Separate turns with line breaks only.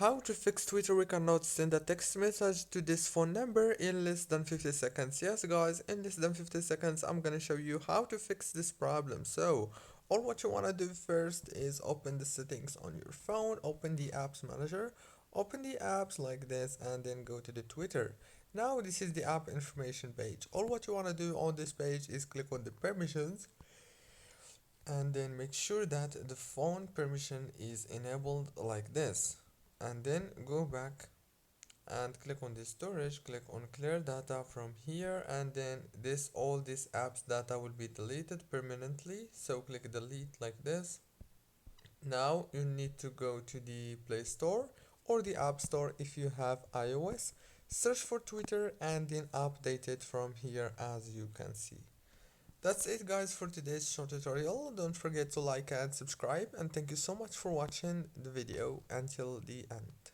How to fix Twitter we cannot send a text message to this phone number in less than 50 seconds. Yes guys, in less than 50 seconds I'm gonna show you how to fix this problem. So all what you wanna do first is open the settings on your phone, open the apps manager, open the apps like this and then go to the Twitter. Now this is the app information page. All what you wanna do on this page is click on the permissions and then make sure that the phone permission is enabled like this, and then go back and click on the storage, click on clear data from here, and then all this apps data will be deleted permanently, so click delete like this. Now you need to go to the Play Store or the App Store if you have iOS, search for Twitter and then update it from here as you can see. That's it guys for today's short tutorial. Don't forget to like and subscribe, and thank you so much for watching the video until the end.